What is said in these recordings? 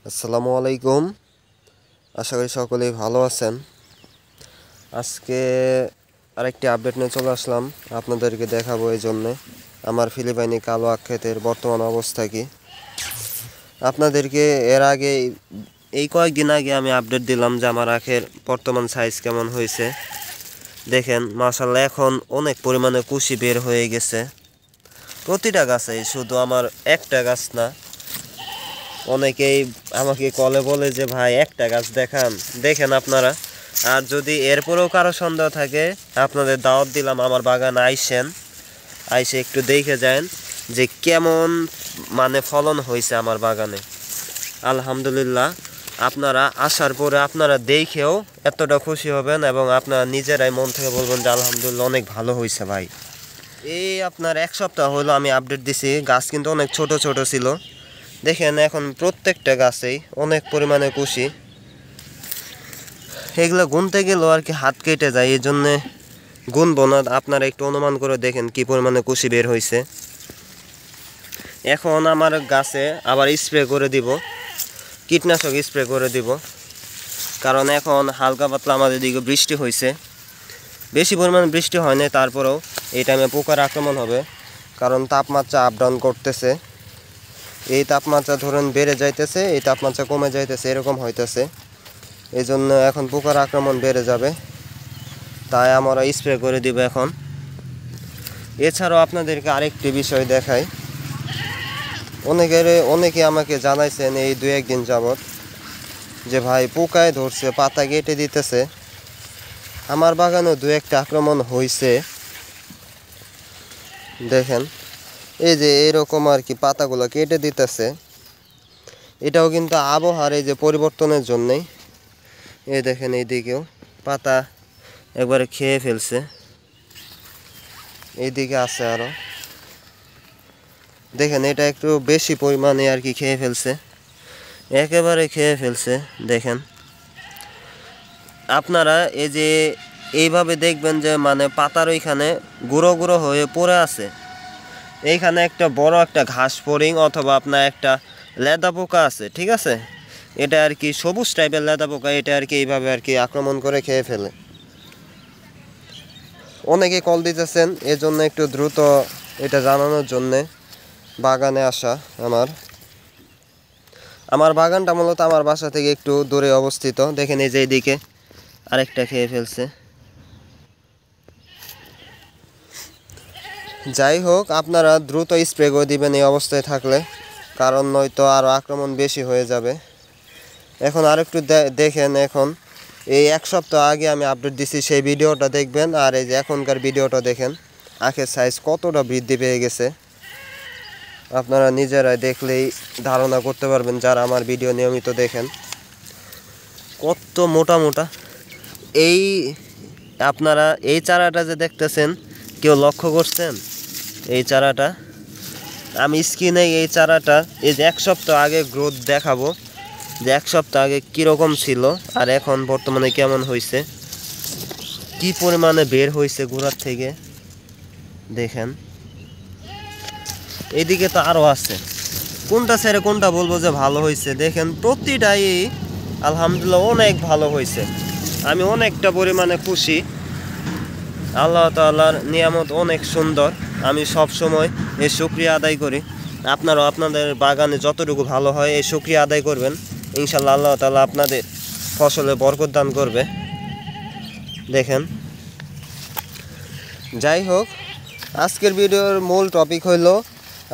আসসালামু আলাইকুম। আশা করি সকলেই ভালো আছেন। আজকে আরেকটি আপডেট নিয়ে চলে আসলাম, আপনাদেরকে দেখাবো। এই জন্যে আমার ফিলিপাইনি কালো আখ ক্ষেতের বর্তমান অবস্থা কি। আপনাদেরকে এর আগে এই কয়েকদিন আগে আমি আপডেট দিলাম যে আমার আখের বর্তমান সাইজ কেমন হয়েছে। দেখেন মাশাআল্লাহ, এখন অনেক পরিমাণে কুশি বের হয়ে গেছে প্রতিটা গাছে, শুধু আমার একটা গাছ না। অনেকেই আমাকে কলে বলে যে ভাই একটা গাছ দেখেন আপনারা। আর যদি এরপরেও কারো সন্দেহ থাকে, আপনাদের দাওয়াত দিলাম আমার বাগানে আইসে একটু দেখে যান যে কেমন ফলন হয়েছে আমার বাগানে। আলহামদুলিল্লাহ, আপনারা আসার পরে আপনারা দেখেও এতটা খুশি হবেন এবং আপনারা নিজেরাই মন থেকে বলবেন যে আলহামদুলিল্লাহ অনেক ভালো হয়েছে ভাই। এই আপনার এক সপ্তাহ হলো আমি আপডেট দিছি, গাছ কিন্তু অনেক ছোট ছোট ছিল। দেখেন এখন প্রত্যেকটা গাছেই অনেক পরিমাণে কুশি। এগুলো গুনতে গেলেও আর কি হাত কেটে যায়, এই জন্যে গুনবো না। আপনারা একটু অনুমান করে দেখেন কি পরিমাণে কুশি বের হয়েছে। এখন আমার গাছে আবার স্প্রে করে দিব, কীটনাশক স্প্রে করে দিব, কারণ এখন হালকা পাতলা আমাদের দিকে বৃষ্টি হয়েছে। বেশি পরিমাণে বৃষ্টি হয় না, তারপরেও এই টাইমে পোকার আক্রমণ হবে, কারণ তাপমাত্রা আপ ডাউন করতেছে। এই তাপমাত্রা ধরুন বেড়ে যাইতেছে, এই তাপমাত্রা কমে যাইতেছে, এরকম হইতেছে। এই জন্য এখন পোকার আক্রমণ বেড়ে যাবে, তাই আমরা স্প্রে করে দিব এখন। এছাড়াও আপনাদেরকে আরেকটি বিষয় দেখাই। অনেকে আমাকে জানাইছেন এই 2-1 দিন যাবত যে ভাই পোকায় ধরছে, পাতা কেটে দিতেছে। আমার বাগানেও 2-1টা আক্রমণ হয়েছে। দেখেন এই যে এরকম আর কি পাতাগুলো কেটে দিতেছে। এটাও কিন্তু আবহাওয়ার এই যে পরিবর্তনের জন্যই। এই দেখেন এইদিকেও পাতা একবারে খেয়ে ফেলছে, এইদিকে আছে আরো। দেখেন এটা একটু বেশি পরিমাণে আর কি খেয়ে ফেলছে, একেবারে খেয়ে ফেলছে। দেখেন আপনারা এই যে এইভাবে দেখবেন যে পাতার ওইখানে গুঁড়ো গুঁড়ো হয়ে পড়ে আছে। এইখানে একটা বড় একটা ঘাস ফড়িং অথবা আপনার একটা লেদা পোকা আছে, ঠিক আছে। এটা আর কি সবুজ টাইপের লেদা পোকা, এটা আর কি এইভাবে আর কি আক্রমণ করে খেয়ে ফেলে। অনেকে কল দিতেছেন, এজন্য একটু দ্রুত এটা জানানোর জন্যে বাগানে আসা। আমার বাগানটা মূলত আমার বাসা থেকে একটু দূরে অবস্থিত। দেখেন এই যে এইদিকে আরেকটা খেয়ে ফেলছে। যাই হোক, আপনারা দ্রুত স্প্রে করে দিবেন এই অবস্থায় থাকলে, কারণ নয়তো আরও আক্রমণ বেশি হয়ে যাবে। এখন আরেকটু দেখেন, এখন এই 1 সপ্তাহ আগে আমি আপডেট দিছি সেই ভিডিওটা দেখবেন, আর এই যে এখনকার ভিডিওটা দেখেন আখের সাইজ কতটা বৃদ্ধি পেয়ে গেছে। আপনারা নিজেরাই দেখলেই ধারণা করতে পারবেন, যারা আমার ভিডিও নিয়মিত দেখেন, কত মোটা মোটা। এই আপনারা এই চারাটা যে দেখতেছেন, কেউ লক্ষ্য করছেন? এই চারাটা আমি স্ক্রিনে এই চারাটা এই যে 1 সপ্তাহ আগে গ্রোথ দেখাবো, যে 1 সপ্তাহ আগে কীরকম ছিল আর এখন বর্তমানে কেমন হয়েছে, কি পরিমাণে বের হয়েছে গোড়ার থেকে। দেখেন এইদিকে তো আরও আছে, কোনটা ছেড়ে কোনটা বলবো যে ভালো হয়েছে। দেখেন প্রতিটাই আলহামদুলিল্লাহ অনেক ভালো হয়েছে। আমি অনেকটা পরিমাণে খুশি। আল্লাহ তাআলার নিয়ামত অনেক সুন্দর, আমি সব সময় এই শুকরিয়া আদায় করি। আপনারাও আপনাদের বাগানে যতটুকু ভালো হয় এই শুকরিয়া আদায় করবেন, ইনশাল্লাহ আল্লাহ তাআলা আপনাদের ফসলে বরকত দান করবে। দেখেন, যাই হোক, আজকের ভিডিওর মূল টপিক হইল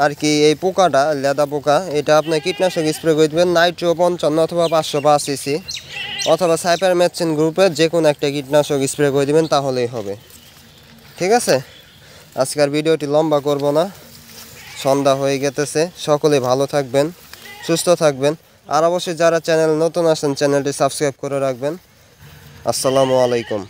আর কি এই পোকাটা, লেদা পোকা। এটা আপনি কীটনাশক স্প্রে করে দেবেন, নাইট্রো 55 অথবা 505 সিসি অথবা সাইপারমেথ্রিন গ্রুপের যে কোনো একটা কীটনাশক স্প্রে করে দেবেন, তাহলেই হবে। ঠিক আছে, আজকের ভিডিওটি লম্বা করব না, সন্ধ্যা হয়ে গেতেছে। সকলে ভালো থাকবেন, সুস্থ থাকবেন, আর অবশ্যই যারা চ্যানেল নতুন আসেন চ্যানেলটি সাবস্ক্রাইব করে রাখবেন। আসসালামু আলাইকুম।